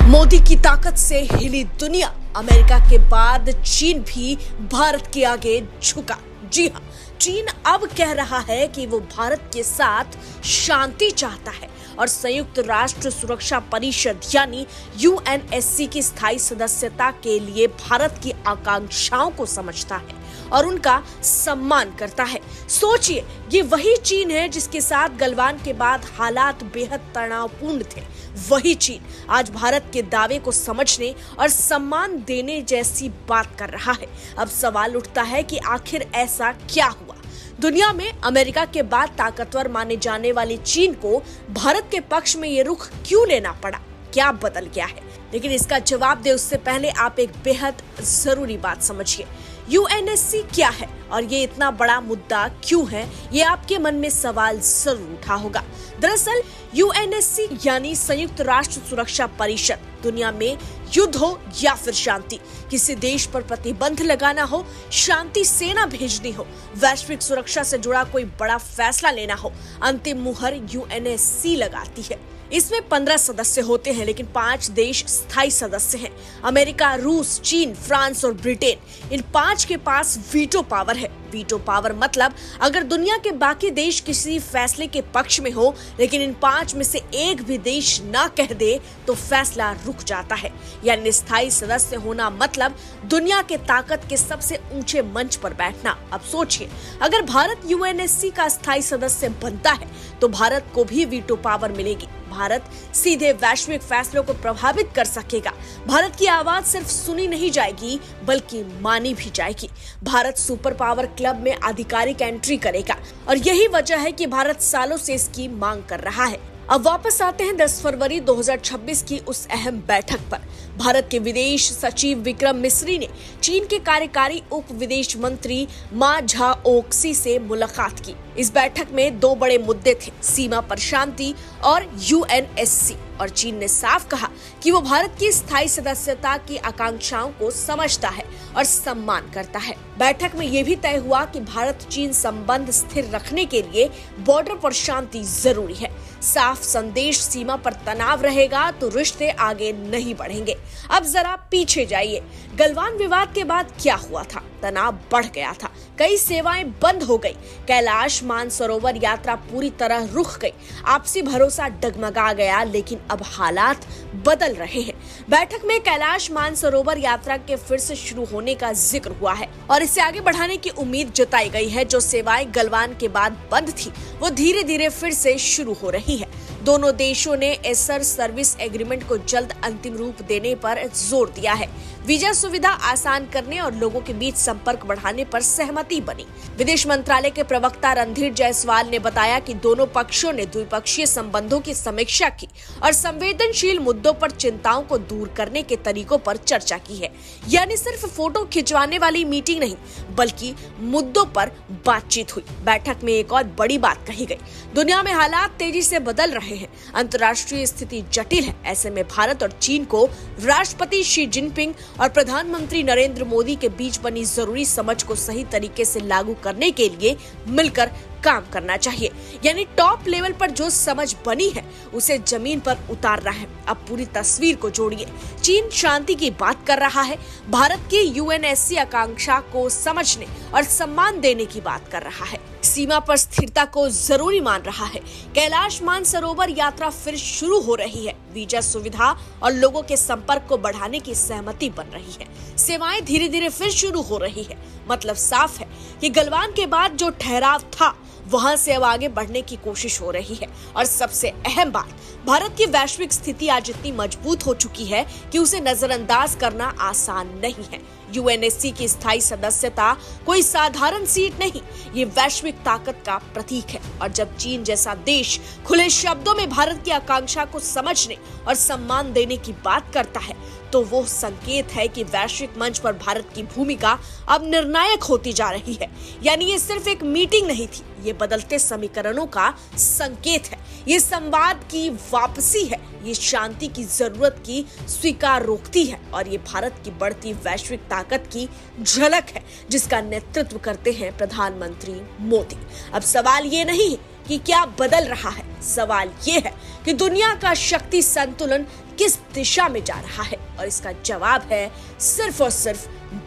मोदी की ताकत से हिली दुनिया। अमेरिका के बाद चीन भी भारत के आगे झुका। जी हाँ, चीन अब कह रहा है कि वो भारत के साथ शांति चाहता है और संयुक्त राष्ट्र सुरक्षा परिषद यानी यूएनएससी की स्थायी सदस्यता के लिए भारत की आकांक्षाओं को समझता है और उनका सम्मान करता है। सोचिए, ये वही चीन है जिसके साथ गलवान के बाद हालात बेहद तनावपूर्ण थे। वही चीन आज भारत के दावे को समझने और सम्मान देने जैसी बात कर रहा है। अब सवाल उठता है कि आखिर ऐसा क्या हुआ? दुनिया में अमेरिका के बाद ताकतवर माने जाने वाली चीन को भारत के पक्ष में ये रुख क्यों लेना पड़ा? क्या बदल गया है? लेकिन इसका जवाब दे उससे पहले आप एक बेहद जरूरी बात समझिए। यूएनएससी क्या है और ये इतना बड़ा मुद्दा क्यों है? ये आपके मन में सवाल जरूर उठा होगा। दरअसल यूएनएससी यानी संयुक्त राष्ट्र सुरक्षा परिषद दुनिया में युद्ध हो या फिर शांति, किसी देश पर प्रतिबंध लगाना हो, शांति सेना भेजनी हो, वैश्विक सुरक्षा से जुड़ा कोई बड़ा फैसला लेना हो, अंतिम मुहर यूएनएससी लगाती है। इसमें 15 सदस्य होते हैं, लेकिन 5 देश स्थायी सदस्य हैं। अमेरिका, रूस, चीन, फ्रांस और ब्रिटेन। इन 5 के पास वीटो पावर है। वीटो पावर मतलब अगर दुनिया के बाकी देश किसी फैसले के पक्ष में हो, लेकिन इन 5 में से एक भी देश ना कह दे तो फैसला रुक जाता है। यानी स्थायी सदस्य होना मतलब दुनिया के ताकत के सबसे ऊंचे मंच पर बैठना। अब सोचिए, अगर भारत यूएनएससी का स्थायी सदस्य बनता है तो भारत को भी वीटो पावर मिलेगी। भारत सीधे वैश्विक फैसलों को प्रभावित कर सकेगा। भारत की आवाज सिर्फ सुनी नहीं जाएगी बल्कि मानी भी जाएगी। भारत सुपर पावर क्लब में आधिकारिक एंट्री करेगा और यही वजह है कि भारत सालों से इसकी मांग कर रहा है। अब वापस आते हैं 10 फरवरी 2026 की उस अहम बैठक पर। भारत के विदेश सचिव विक्रम मिस्री ने चीन के कार्यकारी उप विदेश मंत्री मा झाओक्सी से मुलाकात की। इस बैठक में 2 बड़े मुद्दे थे, सीमा पर शांति और यूएनएससी। और चीन ने साफ कहा कि वो भारत की स्थायी सदस्यता की आकांक्षाओं को समझता है और सम्मान करता है। बैठक में ये भी तय हुआ कि भारत चीन संबंध स्थिर रखने के लिए बॉर्डर पर शांति जरूरी है। साफ संदेश, सीमा पर तनाव रहेगा तो रिश्ते आगे नहीं बढ़ेंगे। अब जरा पीछे जाइए। गलवान विवाद के बाद क्या हुआ था? तनाव बढ़ गया था, कई सेवाएं बंद हो गई, कैलाश मानसरोवर यात्रा पूरी तरह रुक गई, आपसी भरोसा डगमगा गया। लेकिन अब हालात बदल रहे हैं। बैठक में कैलाश मानसरोवर यात्रा के फिर से शुरू होने का जिक्र हुआ है और इसे आगे बढ़ाने की उम्मीद जताई गई है। जो सेवाएं गलवान के बाद बंद थी वो धीरे धीरे फिर से शुरू हो रही है। दोनों देशों ने एसर सर्विस एग्रीमेंट को जल्द अंतिम रूप देने पर जोर दिया है। वीजा सुविधा आसान करने और लोगों के बीच संपर्क बढ़ाने पर सहमति बनी। विदेश मंत्रालय के प्रवक्ता रणधीर जायसवाल ने बताया कि दोनों पक्षों ने द्विपक्षीय संबंधों की समीक्षा की और संवेदनशील मुद्दों पर चिंताओं को दूर करने के तरीकों पर चर्चा की है। यानी सिर्फ फोटो खिंचवाने वाली मीटिंग नहीं, बल्कि मुद्दों पर बातचीत हुई। बैठक में एक और बड़ी बात कही गई। दुनिया में हालात तेजी से बदल रहे हैं, अंतर्राष्ट्रीय स्थिति जटिल है। ऐसे में भारत और चीन को राष्ट्रपति शी जिनपिंग और प्रधानमंत्री नरेंद्र मोदी के बीच बनी जरूरी समझ को सही तरीके से लागू करने के लिए मिलकर काम करना चाहिए। यानी टॉप लेवल पर जो समझ बनी है उसे जमीन पर उतारना है। अब पूरी तस्वीर को जोड़िए। चीन शांति की बात कर रहा है, भारत की यूएनएससी आकांक्षा को समझने और सम्मान देने की बात कर रहा है, सीमा पर स्थिरता को जरूरी मान रहा है। कैलाश मानसरोवर यात्रा फिर शुरू हो रही है, वीजा सुविधा और लोगों के संपर्क को बढ़ाने की सहमति बन रही है, सेवाएं धीरे धीरे फिर शुरू हो रही है। मतलब साफ है कि गलवान के बाद जो ठहराव था वहां से अब आगे बढ़ने की कोशिश हो रही है। और सबसे अहम बात, भारत की वैश्विक स्थिति आज इतनी मजबूत हो चुकी है कि उसे नजरअंदाज करना आसान नहीं है। यूएनएससी की स्थायी सदस्यता कोई साधारण सीट नहीं, ये वैश्विक ताकत का प्रतीक है। और जब चीन जैसा देश खुले शब्दों में भारत की आकांक्षा को समझने और सम्मान देने की बात करता है तो वो संकेत है कि वैश्विक मंच पर भारत की भूमिका अब निर्णायक होती जा रही है। यानी ये सिर्फ एक मीटिंग नहीं थी, ये बदलते समीकरणों का संकेत है, ये संवाद की वापसी है, ये शांति की जरूरत की स्वीकार रोकती है और ये भारत की बढ़ती वैश्विक ताकत की झलक है जिसका नेतृत्व करते हैं प्रधानमंत्री मोदी। अब सवाल ये नहीं कि क्या बदल रहा है। सवाल ये है कि दुनिया का शक्ति संतुलन किस दिशा में जा रहा है, और इसका जवाब है सिर्फ और सिर्फ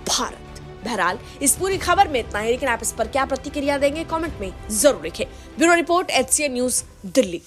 भारत। बहरहाल इस पूरी खबर में इतना ही, लेकिन आप इस पर क्या प्रतिक्रिया देंगे कमेंट में जरूर लिखें। Bureau report HCN news Delhi.